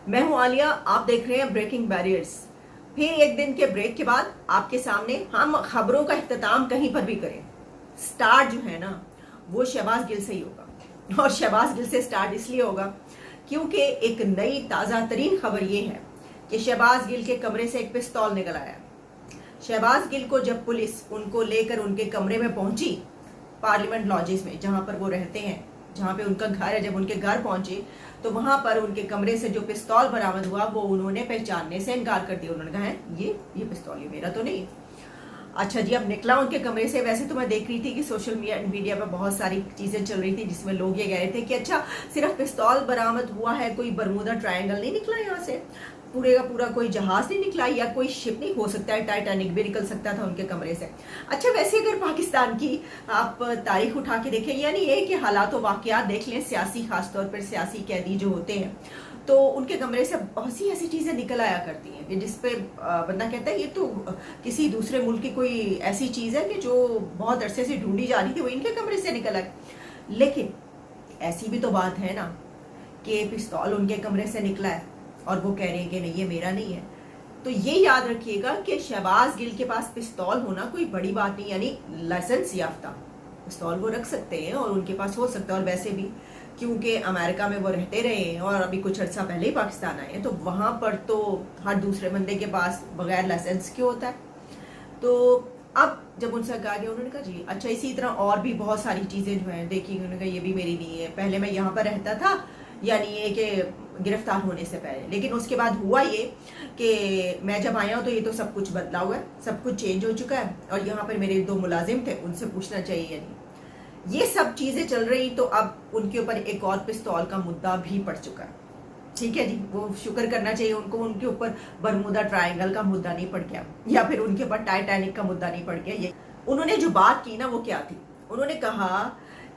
मैं हूं आलिया, आप देख रहे हैं ब्रेकिंग बैरियर्स। फिर एक दिन के ब्रेक के बाद आपके सामने हम खबरों का इख्तिताम कहीं पर भी करें, स्टार्ट जो है ना वो शहबाज गिल से ही होगा। और शहबाज गिल से स्टार्ट इसलिए होगा क्योंकि एक नई ताज़ा तरीन खबर ये है कि शहबाज गिल के कमरे से एक पिस्तौल निकल आया। शहबाज गिल को जब पुलिस उनको लेकर उनके कमरे में पहुंची, पार्लियामेंट लॉजेस में जहां पर वो रहते हैं, जहां पे उनका घर है, जब उनके घर पहुंचे तो वहां पर उनके कमरे से जो पिस्तौल बरामद हुआ वो उन्होंने पहचानने से इनकार कर दिया। उन्होंने कहा है ये पिस्तौल ये मेरा तो नहीं है। अच्छा जी, अब निकला उनके कमरे से। वैसे तो मैं देख रही थी कि सोशल मीडिया पर बहुत सारी चीजें चल रही थी जिसमें लोग ये कह रहे थे कि अच्छा सिर्फ पिस्तौल बरामद हुआ है, कोई बरमूदा ट्रायंगल नहीं निकला यहाँ से, पूरे का पूरा कोई जहाज नहीं निकला या कोई शिप नहीं, हो सकता है टाइटैनिक भी निकल सकता था उनके कमरे से। अच्छा, वैसे अगर पाकिस्तान की आप तारीख उठा के देखें, यानी ये कि हालात व वाकयात देख लें, सियासी खासतौर पर सियासी कैदी जो होते हैं, तो उनके कमरे से बहुत सी ऐसी चीजें निकल आया करती हैं जिसपे बंदा कहता है ये तो किसी दूसरे मुल्क की कोई ऐसी चीज है कि जो बहुत अरसे से ढूंढी जा रही थी, वो इनके कमरे से निकल आई। लेकिन ऐसी भी तो बात है ना कि पिस्तौल उनके कमरे से निकला है और वो कह रहे हैं कि नहीं ये मेरा नहीं है। तो ये याद रखिएगा कि शहबाज गिल के पास पिस्तौल होना कोई बड़ी बात नहीं, यानी लाइसेंस याफ्ता पिस्तौल वो रख सकते हैं और उनके पास हो सकता है। और वैसे भी क्योंकि अमेरिका में वो रहते रहे हैं और अभी कुछ अर्सा पहले ही पाकिस्तान आए हैं, तो वहां पर तो हर दूसरे बंदे के पास बगैर लाइसेंस के होता है। तो अब जब उनसे कहा गया, उन्होंने कहा जी अच्छा, इसी तरह और भी बहुत सारी चीजें जो है देखी, उन्होंने कहा ये भी मेरी नहीं है, पहले मैं यहाँ पर रहता था, यानी ये कि गिरफ्तार होने से पहले, लेकिन उसके बाद हुआ ये कि मैं जब आया हूँ तो ये तो सब कुछ बदला हुआ है, सब कुछ चेंज हो चुका है और यहाँ पर मेरे 2 मुलाजिम थे, उनसे पूछना चाहिए। यानी ये सब चीजें चल रही, तो अब उनके ऊपर एक और पिस्तौल का मुद्दा भी पड़ चुका है। ठीक है जी, वो शुक्र करना चाहिए उनको, उनके ऊपर बरमूदा ट्रायंगल का मुद्दा नहीं पड़ गया या फिर उनके ऊपर टाइटैनिक का मुद्दा नहीं पड़ गया। ये उन्होंने जो बात की ना वो क्या थी, उन्होंने कहा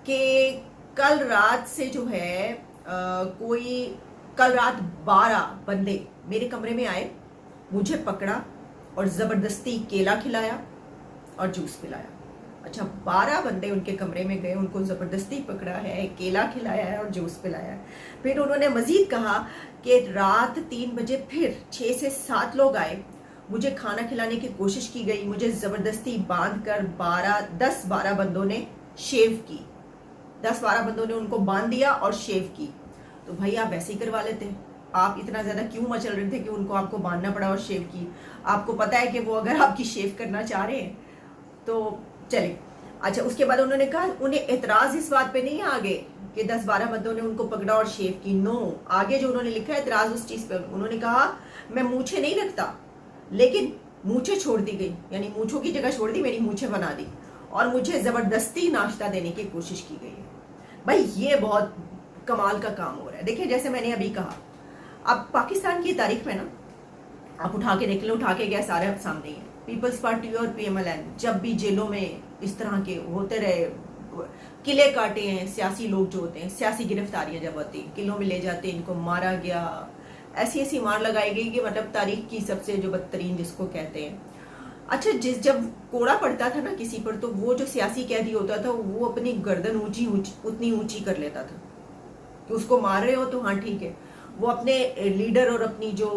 कि कल रात से जो है कल रात 12 बंदे मेरे कमरे में आए, मुझे पकड़ा और जबरदस्ती केला खिलाया और जूस पिलाया। अच्छा, 12 बंदे उनके कमरे में गए, उनको जबरदस्ती पकड़ा है, केला खिलाया है और जूस पिलाया है। फिर उन्होंने मजीद कहा कि रात 3 बजे फिर 6 से 7 लोग आए, मुझे खाना खिलाने की कोशिश की गई, मुझे जबरदस्ती बांध कर 10-12 बंदों ने शेव की, 10-12 बंदों ने उनको बांध दिया और शेव की। तो भाई आप वैसे ही करवा लेते, आप इतना ज्यादा क्यों मचल रहे थे कि उनको आपको बांधना पड़ा और शेव की? आपको पता है कि वो अगर आपकी शेव करना चाह रहे हैं तो चले। अच्छा, उसके बाद उन्होंने कहा उन्हें एतराज इस बात पे नहीं है आगे कि 10-12 बंदों ने उनको पकड़ा और शेव की। नो, आगे जो उन्होंने लिखा है एतराज उस चीज पे, उन्होंने कहा मैं मूछे नहीं रखता लेकिन मूछे छोड़ दी गई, यानी मूछों की जगह छोड़ दी, मेरी मूछे बना दी और मुझे जबरदस्ती नाश्ता देने की कोशिश की गई है। भाई ये बहुत कमाल का काम हो रहा है। देखिए, जैसे मैंने अभी कहा, अब पाकिस्तान की तारीख में ना आप उठा के देख लो, उठा के गया सारे अब सामने ही है। पीपल्स पार्टी और पीएमएलएन जब भी जेलों में इस तरह के होते रहे, किले काटे हैं, सियासी लोग जो होते हैं, सियासी गिरफ्तारियां जब होती हैं, किलों में ले जाते हैं, इनको मारा गया, ऐसी ऐसी मार लगाई गई कि मतलब तारीख की सबसे जो बदतरीन जिसको कहते हैं। अच्छा, जब कोड़ा पड़ता था ना किसी पर, तो वो जो सियासी कैदी होता था वो अपनी गर्दन उतनी ऊंची कर लेता था कि उसको मार रहे हो तो हाँ ठीक है, वो अपने लीडर और अपनी जो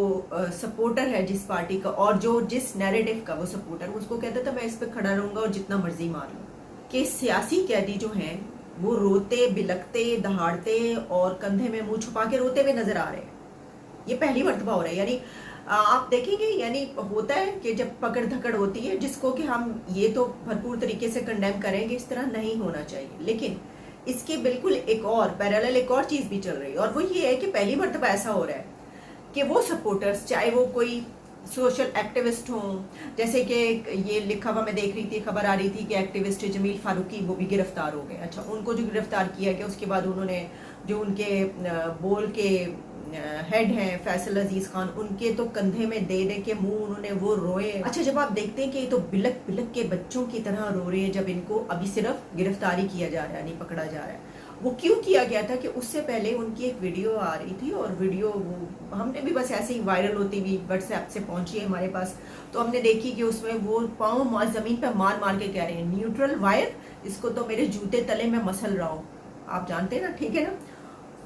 सपोर्टर है जिस पार्टी का और जो जिस नैरेटिव का वो सपोर्टर, उसको कहता था मैं इस पे खड़ा रहूंगा और जितना मर्जी मार लूं। कि सियासी कैदी जो हैं वो रोते बिलखते दहाड़ते और कंधे में मुंह छुपा के रोते हुए नजर आ रहे हैं। ये पहली मर्तबा हो रहा है। यानी आप देखेंगे, यानी होता है कि जब पकड़ धकड़ होती है, जिसको कि हम ये तो भरपूर तरीके से कंडेम करेंगे, इस तरह नहीं होना चाहिए, लेकिन इसके बिल्कुल एक और पैरेलल एक और चीज भी चल रही है और वो ये है कि पहली मर्तबा ऐसा हो रहा है कि वो सपोर्टर्स, चाहे वो कोई सोशल एक्टिविस्ट हों, जैसे कि ये लिखा हुआ मैं देख रही थी, खबर आ रही थी कि एक्टिविस्ट जमील फारूकी वो भी गिरफ्तार हो गए। अच्छा, उनको जो गिरफ्तार किया गया उसके बाद उन्होंने जो उनके बोल के हेड हैं फैसल अजीज खान, उनके तो कंधे में दे दे के मुंह उन्होंने वो रोए। अच्छा, जब आप देखते हैं कि ये तो बिलक बिलक के बच्चों की तरह रो रहे हैं, जब इनको अभी सिर्फ गिरफ्तारी किया जा रहा है, नहीं पकड़ा जा रहा है। वो क्यों किया गया था कि उससे पहले उनकी एक वीडियो आ रही थी और वीडियो वो हमने भी बस ऐसे ही वायरल होती हुई व्हाट्सएप से पहुंची है हमारे पास, तो हमने देखी कि उसमें वो पाँव जमीन पर मार मार के कह रहे हैं न्यूट्रल वायर, इसको तो मेरे जूते तले में मसल रहा हूँ। आप जानते हैं ना, ठीक है ना।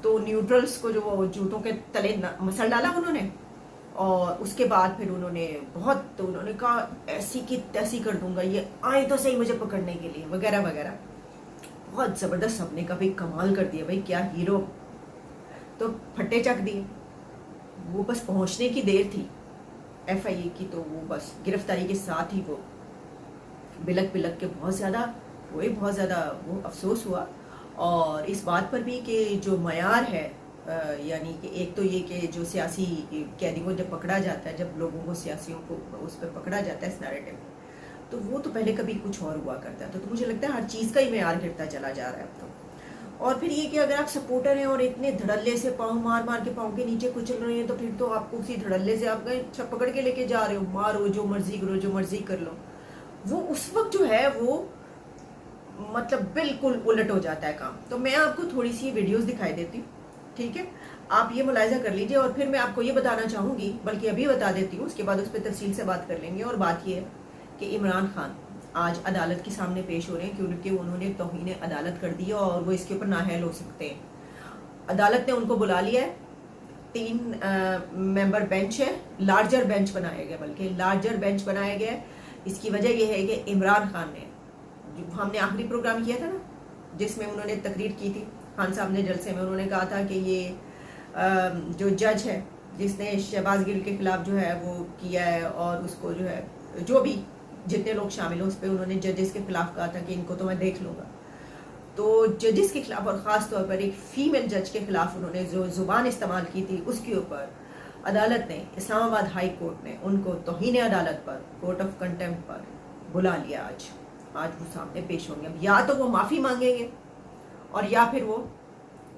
तो न्यूट्रल्स को जो वो जूतों के तले मसल डाला उन्होंने, और उसके बाद फिर उन्होंने उन्होंने कहा ऐसी की तैसी कर दूंगा, ये आए तो सही मुझे पकड़ने के लिए, वगैरह वगैरह। बहुत जबरदस्त सबने का भाई कमाल कर दिया भाई, क्या हीरो। तो फट्टे चक दिए, वो बस पहुंचने की देर थी FIA की, तो वो बस गिरफ्तारी के साथ ही वो बिलक के बहुत ज़्यादा वो अफसोस हुआ। और इस बात पर भी कि जो मयार है, यानी कि एक तो ये कि जो सियासी कैदी को जब पकड़ा जाता है, जब लोगों को सियासियों को उस पर पकड़ा जाता है इस नैरेटिव में, तो वो तो पहले कभी कुछ और हुआ करता था। तो मुझे लगता है हर चीज़ का ही मयार गिरता चला जा रहा है अब तो। और फिर ये कि अगर आप सपोर्टर हैं और इतने धड़ल्ले से पाँव मार के पाँव के नीचे कुचल रहे हैं, तो फिर तो आपको उसी धड़ल्ले से आप गए पकड़ के लेके जा रहे हो, मारो जो मर्जी करो, जो मर्जी कर लो। वो उस वक्त जो है वो मतलब बिल्कुल उलट हो जाता है काम। तो मैं आपको थोड़ी सी वीडियोस दिखाई देती हूँ, ठीक है, आप ये मुलाहिजा कर लीजिए। और फिर मैं आपको ये बताना चाहूँगी, बल्कि अभी बता देती हूँ, उसके बाद उस पर तफसील से बात कर लेंगे। और बात ये है कि इमरान खान आज अदालत के सामने पेश हो रहे हैं क्योंकि उन्होंने तौहीन अदालत कर दी और वो इसके ऊपर नाअहल हो सकते हैं। अदालत ने उनको बुला लिया है, 3 मेंबर बेंच है, लार्जर बेंच बनाया गया, बल्कि लार्जर बेंच बनाया गया है। इसकी वजह यह है कि इमरान खान ने, जो हमने आखिरी प्रोग्राम किया था ना जिसमें उन्होंने तकरीर की थी खान साहब ने जलसे में, उन्होंने कहा था कि ये जो जज है जिसने शहबाज गिल के खिलाफ जो है वो किया है, और उसको जो है जो भी जितने लोग शामिल हो उस पर उन्होंने जजेस के खिलाफ कहा था कि इनको तो मैं देख लूँगा। तो जजेस के खिलाफ और ख़ास तौर पर एक फीमेल जज के खिलाफ उन्होंने जो ज़ुबान इस्तेमाल की थी, उसके ऊपर अदालत ने, इस्लामाबाद हाई कोर्ट ने उनको तौहीन अदालत पर, कोर्ट ऑफ कंटेम्प्ट पर बुला लिया। आज वो सामने पेश होंगे। अब या तो वो माफ़ी मांगेंगे और या फिर वो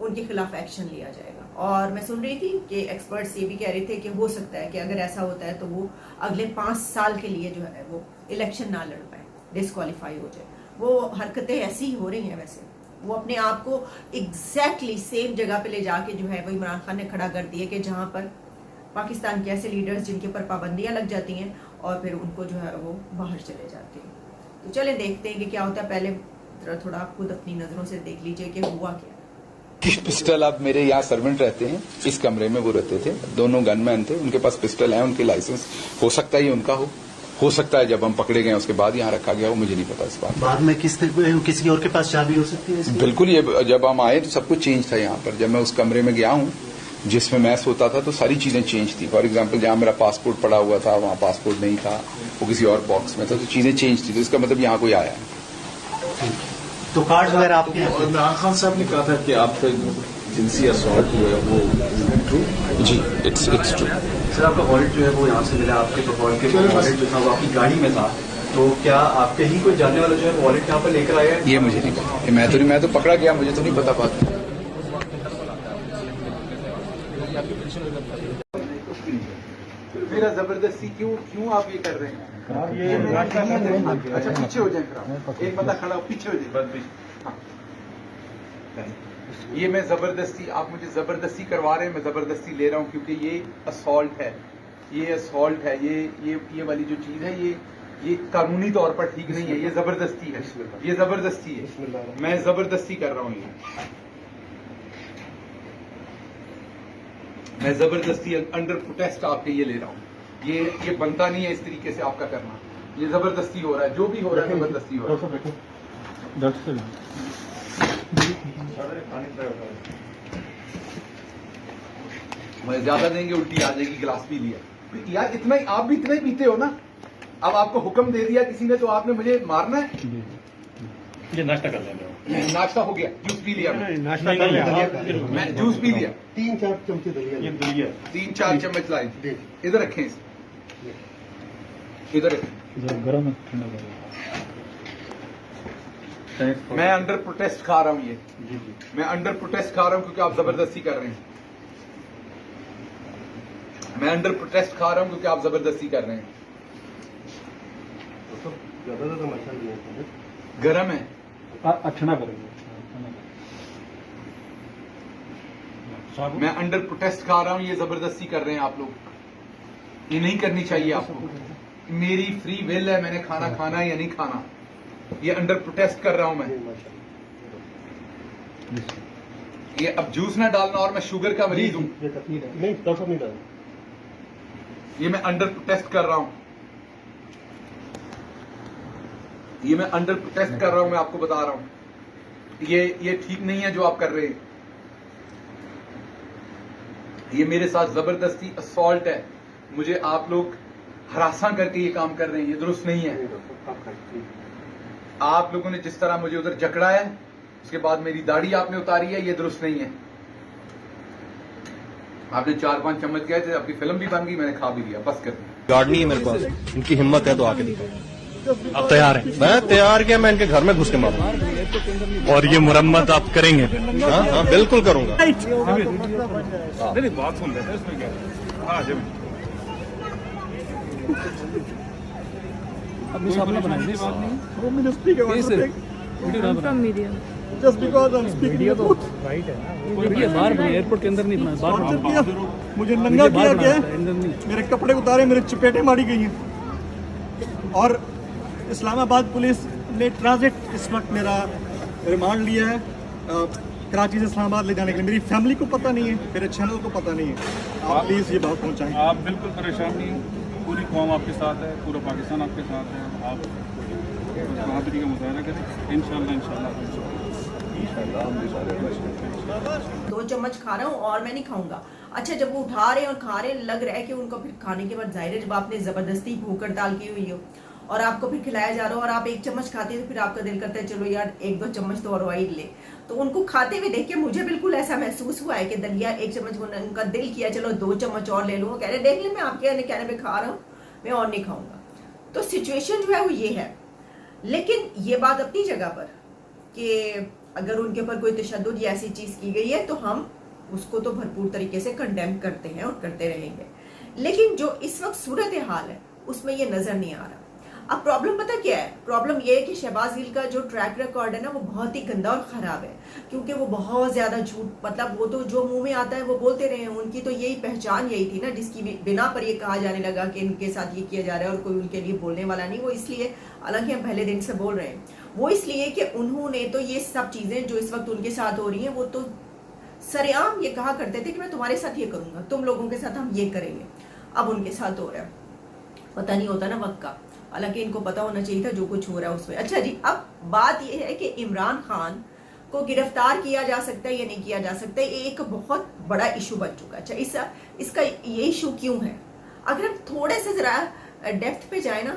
उनके खिलाफ एक्शन लिया जाएगा। और मैं सुन रही थी कि एक्सपर्ट्स ये भी कह रहे थे कि हो सकता है कि अगर ऐसा होता है तो वो अगले 5 साल के लिए जो है वो इलेक्शन ना लड़ पाए, डिस्क्वालीफाई हो जाए। वो हरकतें ऐसी ही हो रही हैं। वैसे वो अपने आप को एग्जैक्टली सेम जगह पे ले जाके जो है वो इमरान खान ने खड़ा कर दिया कि जहाँ पर पाकिस्तान के ऐसे लीडर्स जिनके ऊपर पाबंदियाँ लग जाती हैं और फिर उनको जो है वो बाहर चले जाते हैं। तो चले देखते हैं कि क्या होता है। पहले थोड़ा आप खुद अपनी नज़रों से देख लीजिए कि हुआ क्या। पिस्टल, अब मेरे यहाँ सर्वेंट रहते हैं, इस कमरे में वो रहते थे, दोनों गनमैन थे, उनके पास पिस्टल है, उनके लाइसेंस हो सकता है उनका हो सकता है जब हम पकड़े गए उसके बाद यहाँ रखा गया हो, मुझे नहीं पता इस बात। बाद में किसी और के पास चाबी हो सकती है? बिल्कुल, ये जब हम आए तो सब कुछ चेंज था यहाँ पर। जब मैं उस कमरे में गया हूँ जिसमें मैच होता था तो सारी चीजें चेंज थी। फॉर एग्जाम्पल जहाँ मेरा पासपोर्ट पड़ा हुआ था वहाँ पासपोर्ट नहीं था, वो किसी और बॉक्स में था, तो चीजें चेंज थी। तो इसका मतलब यहाँ कोई आया है। तो कार्ड वगैरह आपके? इमरान खान साहब ने कहा था कि आप जिनसी असॉल्ट हुआ है वो ट्रू? जी, इट्स ट्रू। सर, आपका वॉलेट जो है वो यहाँ से मिला, आपके वॉलेट जो था वो आपकी गाड़ी में था, तो क्या आपके ही कोई जानने वाला जो है वॉलेट यहाँ पर लेकर आया है? ये मुझे नहीं पता, मैं तो पकड़ा गया, मुझे तो नहीं पता बात। मेरा जबरदस्ती क्यों आप ये कर रहे हैं? अच्छा, पीछे हो जाए, एक बंदा खड़ा हो, पीछे हो जाए। हाँ। ये मैं जबरदस्ती, आप मुझे जबरदस्ती करवा रहे हैं, मैं जबरदस्ती ले रहा हूँ क्योंकि ये असॉल्ट है, ये वाली जो चीज है ये कानूनी तौर पर ठीक नहीं है, ये जबरदस्ती है, मैं जबरदस्ती कर रहा हूँ। मैं जबरदस्ती अंडर प्रोटेस्ट आपके ये ले रहा हूँ। ये बनता नहीं है इस तरीके से आपका करना, ये जबरदस्ती हो रहा है, जो भी हो रहा है जबरदस्ती हो रहा है। मैं ज्यादा देंगे उल्टी आ जाएगी, गिलास पी लिया यार, इतना ही आप भी इतना ही पीते हो ना। अब आपको हुक्म दे दिया किसी ने तो आपने मुझे मारना है। ये नाश्ता कर लेंगे। नाश्ता हो गया, जूस पी लिया, मैं जूस पी लिया, 3-4 चमचे दलिया, 3-4 चम्मच लाए, इधर रखें, इधर रखें, गरम ठंडा। मैं अंडर प्रोटेस्ट खा रहा हूं, ये मैं अंडर प्रोटेस्ट खा रहा हूं क्योंकि आप जबरदस्ती कर रहे हैं। मैं अंडर प्रोटेस्ट खा रहा हूं क्योंकि आप जबरदस्ती कर रहे हैं। गरम है, ठंडा करेंगे। मैं अंडर प्रोटेस्ट खा रहा हूं, ये जबरदस्ती कर रहे हैं आप लोग। ये नहीं करनी चाहिए आपको। मेरी फ्री विल है, मैंने खाना खाना है या नहीं खाना। ये अंडर प्रोटेस्ट कर रहा हूं मैं। ये अब जूस ना डालना, और मैं शुगर का मरीज हूं। ये तकलीफ है नहीं, डॉक्टर साहब नहीं डाल। ये मैं अंडर टेस्ट कर रहा हूं, ये मैं अंडर टेस्ट कर रहा हूं, मैं आपको बता रहा हूं। ये ठीक नहीं है जो आप कर रहे हैं। ये मेरे साथ जबरदस्ती असॉल्ट है, मुझे आप लोग हरासा करके ये काम कर रहे हैं, ये दुरुस्त नहीं है। आप लोगों ने जिस तरह मुझे उधर जकड़ा है, उसके बाद मेरी दाढ़ी आपने उतारी है, ये दुरुस्त नहीं है। आपने 4-5 चम्मच गए थे, आपकी फिल्म भी बन गई, मैंने खा भी लिया, बस कर दिया। गार्ड नहीं है मेरे पास, इनकी हिम्मत है तो आके दिखाओ। आप तैयार हैं? मैं तैयार क्या, मैं इनके घर में घुस के मारूंगा। और ये मुरम्मत आप करेंगे? हाँ हाँ बिल्कुल करूंगा। बात सुन रहे थे इसमें क्या? हाँ जब अपनी सामने बनाएंगे बात नहीं just because I am speaking तो राइट है ना, ये बाहर बने, एयरपोर्ट के अंदर नहीं बना, बाहर बना। मुझे नंगा किया गया है, अंदर नहीं। मेरे कपड़े उतारे, मेरे चपेटे मारी गई हैं। और इस्लामाबाद पुलिस ने ट्रांजिट इस वक्त मेरा रिमांड लिया है कराची से इस्लामाबाद ले जाने के लिए। मेरी फैमिली को पता नहीं है, मेरे चैनल को पता नहीं है। आप प्लीज़ ये बात पहुँचाएं। आप बिल्कुल परेशान नहीं, पूरी कौम आपके साथ है, पूरा पाकिस्तान आपके साथ है। आप बहादुरी का मुजाहरा करें, इंशाल्लाह। 2 चम्मच खा रहा हूँ और मैं नहीं खाऊंगा। अच्छा, जब वो उठा रहे हैं और खा रहे हैं, लग रहा है कि उनको फिर खाने के बाद जाहिर है, जब आपने जबरदस्ती भूख हड़ताल की हुई हो और आपको फिर खिलाया जा रहा हो और आप 1 चम्मच खाते हैं, तो फिर आपका दिल करता है चलो यार 1-2 चम्मच तो और वाइड ले। तो उनको खाते हुए देख के मुझे बिल्कुल ऐसा महसूस हुआ है कि दलिया 1 चम्मच, उनका दिल किया चलो 2 चम्मच और ले लूँ। कह रहे देख ले, मैं आपके कहने पे खा रहा हूँ, मैं और नहीं खाऊंगा। तो सिचुएशन जो है वो ये है। लेकिन ये बात अपनी जगह पर कि अगर उनके ऊपर कोई तशद्दुद या ऐसी चीज की गई है तो हम उसको तो भरपूर तरीके से कंडेम करते हैं और करते रहेंगे। लेकिन जो इस वक्त सूरत हाल है उसमें ये नजर नहीं आ रहा। अब प्रॉब्लम पता क्या है? प्रॉब्लम ये है कि शहबाज गिल का जो ट्रैक रिकॉर्ड है ना, वो बहुत ही गंदा और खराब है, क्योंकि वो बहुत ज्यादा झूठ, मतलब वो तो जो मुंह में आता है वो बोलते रहे हैं। उनकी तो यही पहचान यही थी ना, जिसकी बिना पर ये कहा जाने लगा कि इनके साथ ये किया जा रहा है और कोई उनके लिए बोलने वाला नहीं। वो इसलिए, हालांकि हम पहले दिन से बोल रहे हैं, वो इसलिए कि उन्होंने तो ये सब चीजें जो इस वक्त उनके साथ हो रही हैं, वो तो सरेआम ये कहा करते थे कि मैं तुम्हारे साथ ये करूंगा, तुम लोगों के साथ हम ये करेंगे। अब उनके साथ हो रहा है, पता नहीं होता ना वक्त का, हालांकि इनको पता होना चाहिए था जो कुछ हो रहा है उसमें। अच्छा जी, अब बात यह है कि इमरान खान को गिरफ्तार किया जा सकता है या नहीं किया जा सकता है, ये एक बहुत बड़ा इशू बन चुका है। अच्छा, इसका ये इशू क्यों है? अगर हम थोड़े से जरा डेप्थ पे जाए ना,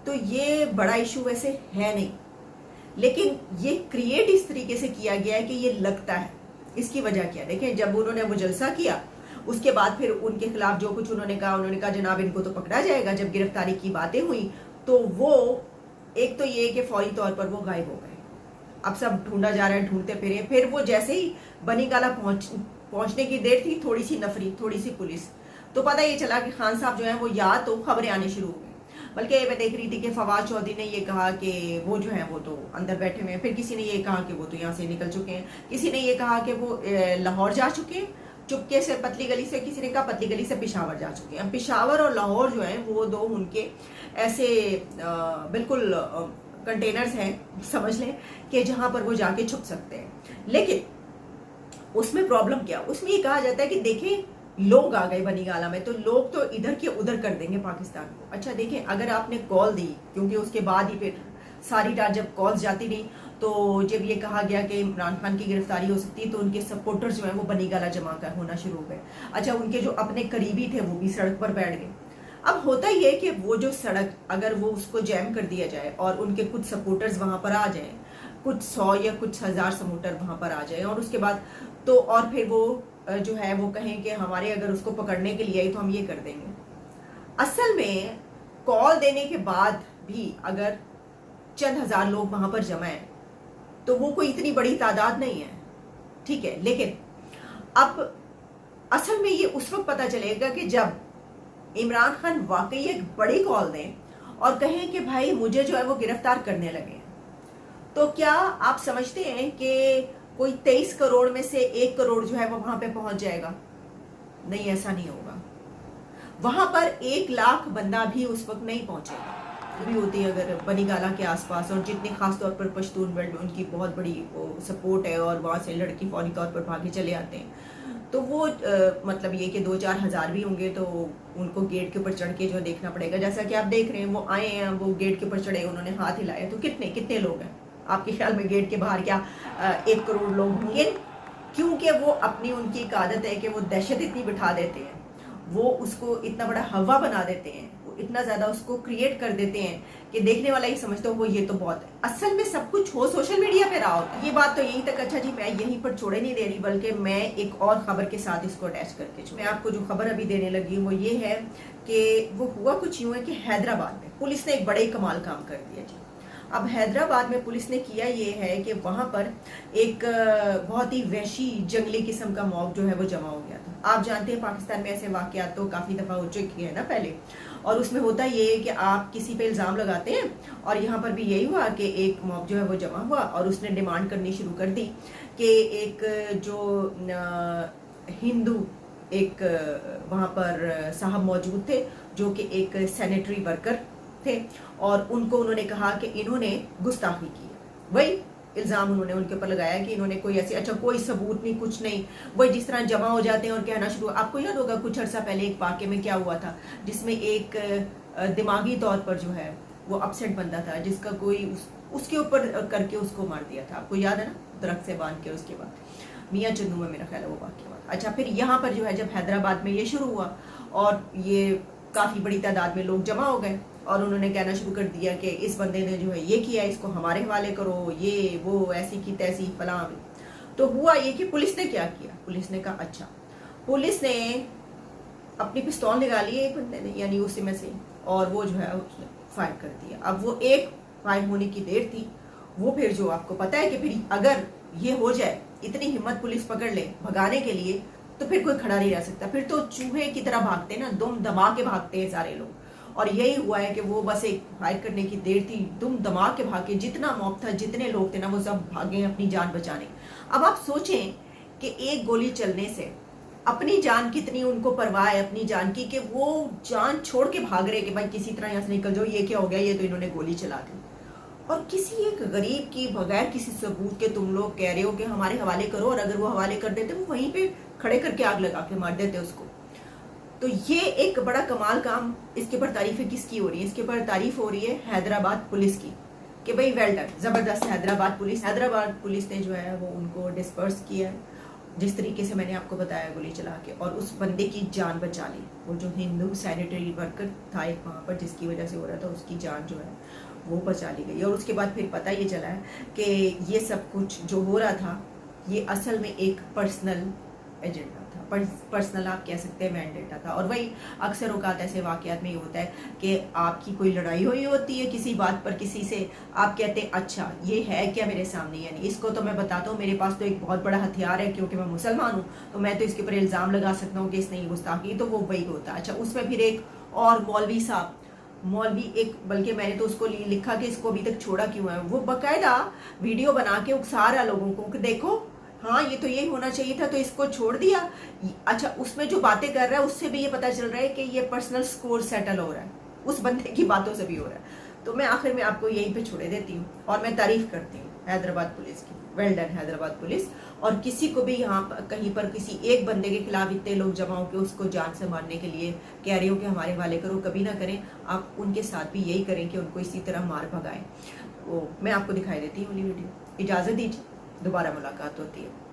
तो ये बड़ा इशू वैसे है नहीं, लेकिन ये क्रिएट इस तरीके से किया गया है कि ये लगता है। इसकी वजह क्या? देखें, जब उन्होंने वो जलसा किया, उसके बाद फिर उनके खिलाफ जो कुछ उन्होंने कहा जनाब इनको तो पकड़ा जाएगा। जब गिरफ्तारी की बातें हुई तो वो एक तो ये कि फौरी तौर पर वो गायब हो गए। अब सब ढूंढा जा रहा है, ढूंढते फिरे। फिर वो जैसे ही बनीगाला पहुंचने की देर थी, थोड़ी सी नफरी, थोड़ी सी पुलिस, तो पता ये चला कि खान साहब जो है वो या तो खबरें आनी शुरू हो गई। बल्कि मैं देख रही थी कि फवाद चौधरी ने ये कहा कि वो जो है वो तो अंदर बैठे हुए हैं, फिर किसी ने ये कहा कि वो तो यहाँ से निकल चुके हैं, किसी ने ये कहा कि वो लाहौर जा चुके हैं चुपके से पतली गली से, किसी ने कहा पतली गली से पेशावर जा चुके हैं। पेशावर और लाहौर जो है वो दो उनके ऐसे बिल्कुल कंटेनर्स हैं, समझ लें, कि जहां पर वो जाके छुप सकते हैं। लेकिन उसमें प्रॉब्लम क्या? उसमें ये कहा जाता है कि देखें लोग आ गए बनीगाला में, तो लोग तो इधर के उधर कर देंगे पाकिस्तान को। अच्छा देखें, अगर आपने कॉल दी, क्योंकि उसके बाद ही फिर सारी रात जब कॉल्स जाती रही, तो जब ये कहा गया कि इमरान खान की गिरफ्तारी हो सकती है, तो उनके सपोर्टर्स जो हैं वो बनीगाला जमा कर होना शुरू हो गए। अच्छा, उनके जो अपने करीबी थे वो भी सड़क पर बैठ गए। अब होता ही है कि वो जो सड़क, अगर वो उसको जैम कर दिया जाए और उनके कुछ सपोर्टर्स वहां पर आ जाएं, कुछ 100 या कुछ 1000 सपोर्टर वहां पर आ जाएं, और उसके बाद तो और फिर वो जो है वो कहें कि हमारे अगर उसको पकड़ने के लिए आई तो हम ये कर देंगे। असल में कॉल देने के बाद भी अगर चंद हजार लोग वहां पर जमा हैं तो वो कोई इतनी बड़ी तादाद नहीं है, ठीक है। लेकिन अब असल में ये उस वक्त पता चलेगा कि जब इमरान खान वाकई एक बड़ी कॉल दें और कहें कि भाई मुझे जो है वो गिरफ्तार करने लगे। तो क्या आप समझते हैं कि कोई 23 करोड़ में से 1 करोड़ जो है वो वहां पे पहुंच जाएगा? नहीं, ऐसा नहीं होगा। वहां पर 1 लाख बंदा भी उस वक्त नहीं पहुंचेगा। भी होती है अगर बनीगाला के आसपास, और जितने खास तौर पर पश्तून बेल्ट में उनकी बहुत बड़ी वो सपोर्ट है और वहाँ से लड़की फौरी तौर पर भागे चले आते हैं, तो वो मतलब ये कि 2-4 हज़ार भी होंगे तो उनको गेट के ऊपर चढ़ के जो देखना पड़ेगा। जैसा कि आप देख रहे हैं वो आए हैं, वो गेट के ऊपर चढ़े, उन्होंने हाथ हिलाया, तो कितने लोग हैं आपके ख्याल में गेट के बाहर? क्या 1 करोड़ लोग होंगे? क्योंकि वो अपनी उनकी एक आदत है कि वो दहशत इतनी बिठा देते हैं, वो उसको इतना बड़ा हवा बना देते हैं, वो इतना ज्यादा उसको क्रिएट कर देते हैं कि देखने वाला ही समझता हो वो ये तो बहुत है। असल में सब कुछ हो सोशल मीडिया पे रहा होता है। ये बात तो यहीं तक, अच्छा जी मैं यहीं पर छोड़े नहीं दे रही, बल्कि मैं एक और खबर के साथ इसको अटैच करके मैं आपको जो खबर अभी देने लगी हूँ वो ये है कि वो हुआ कुछ यूं है कि हैदराबाद में पुलिस ने एक बड़े कमाल काम कर दिया जी। अब हैदराबाद में पुलिस ने किया ये है कि वहां पर एक बहुत ही वहशी जंगली किस्म का मॉब जो है वो जमा हो गया था। आप जानते हैं पाकिस्तान में ऐसे वाकयात तो काफी दफा हो चुके हैं ना पहले, और उसमें होता ये है कि आप किसी पे इल्जाम लगाते हैं, और यहाँ पर भी यही हुआ कि एक मॉब जो है वो जमा हुआ और उसने डिमांड करनी शुरू कर दी कि एक जो हिंदू एक वहां पर साहब मौजूद थे जो कि एक सैनिटरी वर्कर थे, और उनको उन्होंने कहा कि इन्होंने गुस्ताखी की। वही इल्जाम उन्होंने उनके ऊपर लगाया कि इन्होंने कोई ऐसी, अच्छा कोई सबूत नहीं, कुछ नहीं, वही जिस तरह जमा हो जाते हैं और कहना शुरू। आपको याद होगा कुछ अर्सा पहले एक वाकये में क्या हुआ था जिसमें एक दिमागी तौर पर जो है वो अपसेट बंदा था जिसका कोई उसके ऊपर करके उसको मार दिया था। आपको याद है ना, दरख्त से बांध के। उसके बाद मियाँ चन्नू में मेरा ख्याल है वो वाकया हुआ। अच्छा फिर यहाँ पर जो है जब हैदराबाद में ये शुरू हुआ और ये काफी बड़ी तादाद में लोग जमा हो गए और उन्होंने कहना शुरू कर दिया कि इस बंदे ने जो है ये किया, इसको हमारे हवाले करो, ये वो ऐसी की तैसी फलां। तो हुआ ये कि पुलिस ने क्या किया, पुलिस ने कहा अच्छा, पुलिस ने अपनी पिस्तौल निकाली एक बंदे ने यानी उसी में से, और वो जो है उसने फायर कर दिया। अब वो एक फायर होने की देर थी, वो फिर जो आपको पता है कि फिर अगर ये हो जाए, इतनी हिम्मत पुलिस पकड़ ले भगाने के लिए, तो फिर कोई खड़ा नहीं रह सकता, फिर तो चूहे की तरह भागते ना, दुम दमा के भागते हैं सारे लोग। और यही हुआ है कि वो बस एक फायर करने की देर थी, दुम दमा के भागे, जितना मॉब था, जितने लोग थे ना, वो सब भागे अपनी जान बचाने। अब आप सोचें कि एक गोली चलने से अपनी जान कितनी उनको परवाह है अपनी जान की, कि वो जान छोड़ के भाग रहे कि भाई किसी तरह यहाँ से निकल जाओ, ये क्या हो गया, ये तो इन्होंने गोली चला दी। और किसी एक गरीब की बगैर किसी सबूत के तुम लोग कह रहे हो कि हमारे हवाले करो, और अगर वो हवाले कर देते वो वहीं पे खड़े करके आग लगा के मार देते उसको। तो ये एक बड़ा कमाल काम, इसके ऊपर तारीफें किसकी हो रही है? इसके ऊपर तारीफ हो रही है हैदराबाद पुलिस की कि भाई वेल डन, जबरदस्त हैदराबाद पुलिस ने जो है वो उनको डिस्पर्स किया है जिस तरीके से मैंने आपको बताया, गोली चला के, और उस बंदे की जान बचा ली। वो जो हिंदू सैनिटरी वर्कर था एक वहाँ पर जिसकी वजह से हो रहा था, उसकी जान जो है वो बचा ली गई। और उसके बाद फिर पता ये चला है कि ये सब कुछ जो हो रहा था ये असल में एक पर्सनल एजेंडा था, पर्सनल आप कह सकते हैं मैंडेटा था। और वही अक्सर औकात ऐसे वाकयात में ये होता है कि आपकी कोई लड़ाई हुई होती है किसी बात पर किसी से, आप कहते हैं अच्छा ये है क्या मेरे सामने, यानी इसको तो मैं बताता हूँ, मेरे पास तो एक बहुत बड़ा हथियार है क्योंकि मैं मुसलमान हूँ, तो मैं तो इसके ऊपर इल्ज़ाम लगा सकता हूँ कि इसने गुस्ताखी, तो वो वही होता है। अच्छा उसमें फिर एक और मौलवी एक, बल्कि मैंने तो उसको लिखा कि इसको अभी तक छोड़ा क्यों है, वो बाकायदा वीडियो बना के उकसा रहा लोगों को कि देखो हाँ ये तो यही होना चाहिए था तो इसको छोड़ दिया। अच्छा उसमें जो बातें कर रहा है उससे भी ये पता चल रहा है कि ये पर्सनल स्कोर सेटल हो रहा है, उस बंदे की बातों से भी हो रहा है। तो मैं आखिर में आपको यहीं पे छोड़े देती हूँ और मैं तारीफ करती हूँ हैदराबाद पुलिस की, वेल डन हैदराबाद पुलिस। और किसी को भी यहाँ कहीं पर किसी एक बंदे के खिलाफ इतने लोग जमा होकर उसको जान से मारने के लिए कह रही हो कि हमारे हवाले करो, कभी ना करें। आप उनके साथ भी यही करें कि उनको इसी तरह मार भगाएं। वो मैं आपको दिखाई देती हूँ वीडियो। इजाज़त दीजिए, दोबारा मुलाकात होती है।